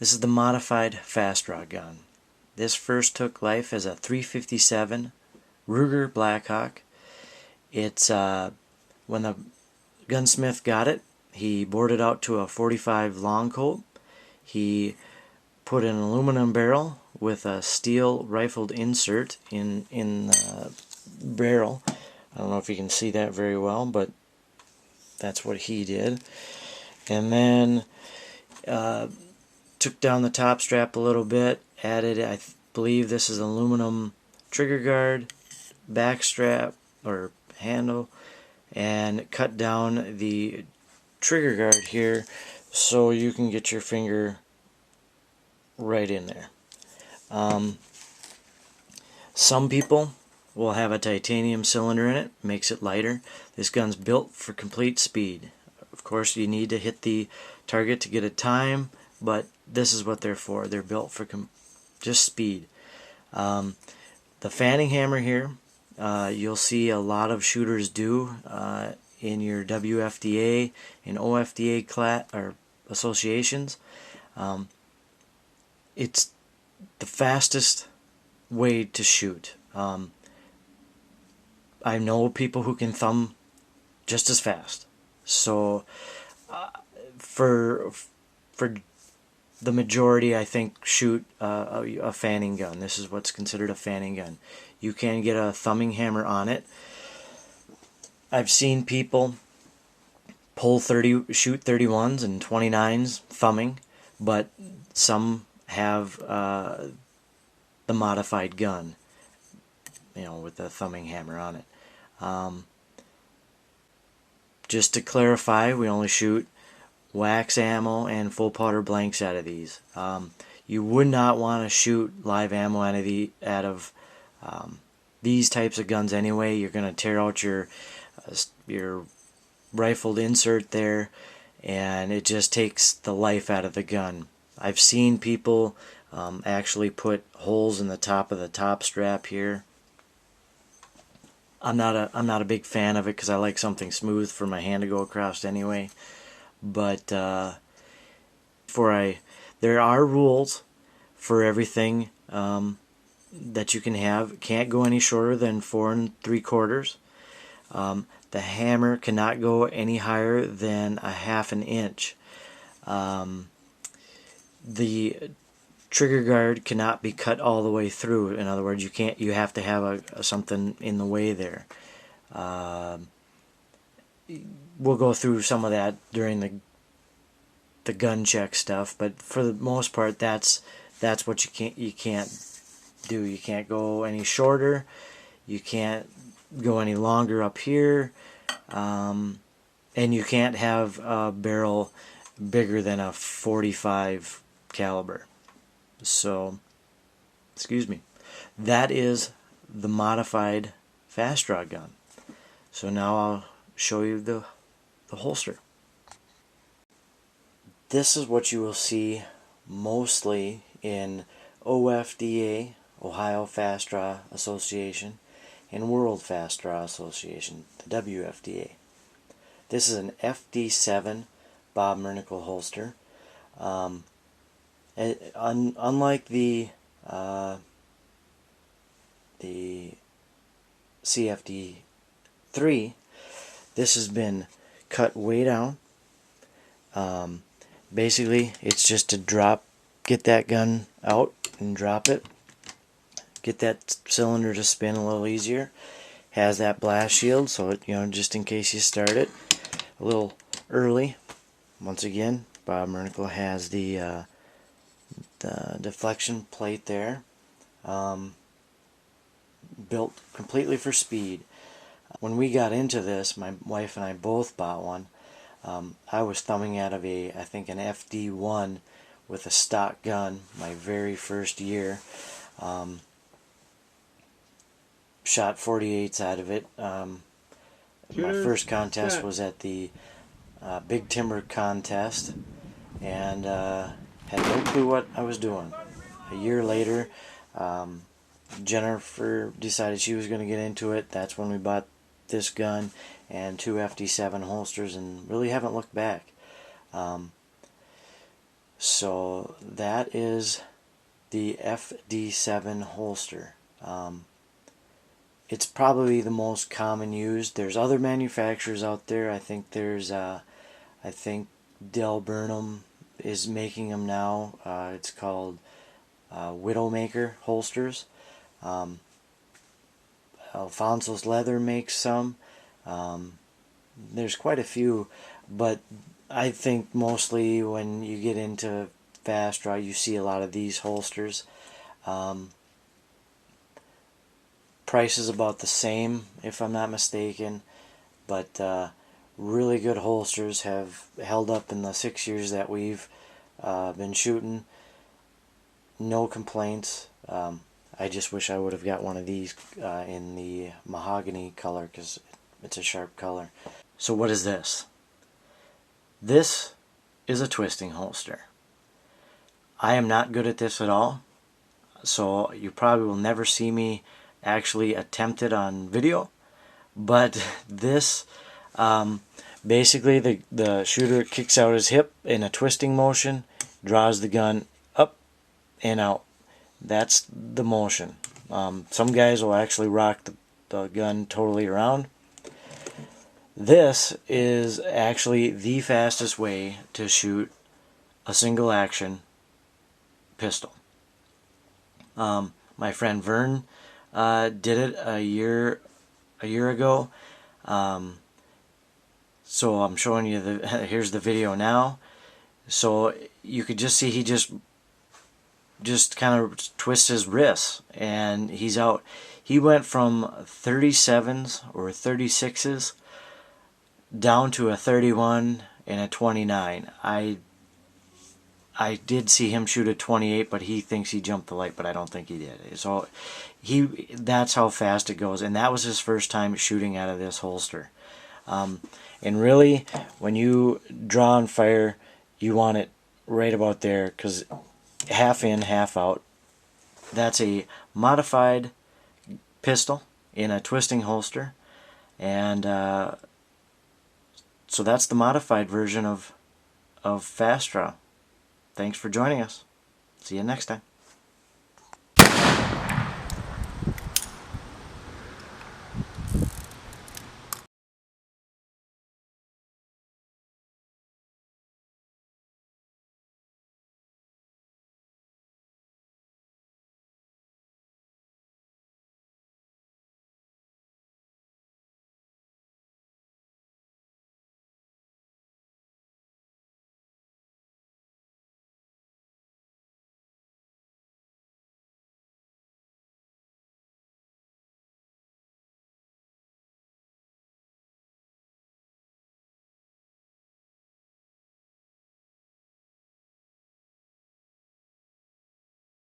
This is the modified fast draw gun. This first took life as a .357 Ruger Blackhawk. It's when the gunsmith got it, he bored it out to a .45 long coat. He put an aluminum barrel with a steel rifled insert in the barrel. I don't know if you can see that very well, but that's what he did. And then took down the top strap a little bit, added, I believe this is an aluminum trigger guard, back strap or handle, and cut down the trigger guard here so you can get your finger right in there. Some people will have a titanium cylinder in it, makes it lighter. This gun's built for complete speed. Of course, you need to hit the target to get a time, but this is what they're for. They're built for just speed. The fanning hammer here, you'll see a lot of shooters do in your WFDA and OFDA class or associations. It's the fastest way to shoot. I know people who can thumb just as fast. So for the majority, I think, shoot a fanning gun. This is what's considered a fanning gun. You can get a thumbing hammer on it. I've seen people shoot 31s and 29s thumbing, but some have the modified gun, with the thumbing hammer on it. Just to clarify, we only shoot wax ammo and full powder blanks out of these. You would not want to shoot live ammo out of these types of guns anyway. You're going to tear out your rifled insert there, and it just takes the life out of the gun. I've seen people actually put holes in the top of the top strap here. I'm not a big fan of it because I like something smooth for my hand to go across anyway. But there are rules for everything that you can have. Can't go any shorter than 4 3/4. The hammer cannot go any higher than a 1/2 inch. The trigger guard cannot be cut all the way through. In other words, you have to have something in the way there. We'll go through some of that during the gun check stuff, but for the most part, that's what you can't do. You can't go any shorter. You can't go any longer up here, and you can't have a barrel bigger than a .45 caliber. So, excuse me. That is the modified fast draw gun. So now I'll show you the holster. This is what you will see mostly in OFDA, Ohio Fast Draw Association, and World Fast Draw Association, the WFDA. This is an FD7 Bob Mernickel holster. Unlike the CFD3, this has been cut way down. Basically, it's just to get that gun out and drop it. Get that cylinder to spin a little easier. Has that blast shield, so it, just in case you start it a little early. Once again, Bob Mernickel has the deflection plate there, built completely for speed. When we got into this, my wife and I both bought one. I was thumbing out of I think an FD1 with a stock gun my very first year. Shot 48s out of it. My first contest was at the Big Timber contest, and had no clue what I was doing. A year later, Jennifer decided she was going to get into it. That's when we bought this gun and 2 FD7 holsters, and really haven't looked back. So that is the FD7 holster. It's probably the most common used. There's other manufacturers out there. I think there's I think Del Burnham is making them now. It's called Widowmaker holsters. Alfonso's Leather makes some. There's quite a few, but I think mostly when you get into fast draw, you see a lot of these holsters. Price is about the same, if I'm not mistaken, but really good holsters have held up in the 6 years that we've been shooting. No complaints. I just wish I would have got one of these in the mahogany color, because it's a sharp color. So what is this? This is a twisting holster. I am not good at this at all, so you probably will never see me actually attempt it on video, but this basically the shooter kicks out his hip in a twisting motion, draws the gun up and out. That's the motion. Some guys will actually rock the gun totally around. This is actually the fastest way to shoot a single action pistol. My friend Vern did it a year ago. So I'm showing you here's the video now. So you could just see he just kind of twists his wrists and he's out. He went from 37s or 36s down to a 31 and a 29. I did see him shoot a 28, but he thinks he jumped the light, but I don't think he did. So that's how fast it goes, and that was his first time shooting out of this holster. And really, when you draw and fire, you want it right about there, because half in, half out. That's a modified pistol in a twisting holster, and so that's the modified version of fast draw. Thanks for joining us. See you next time.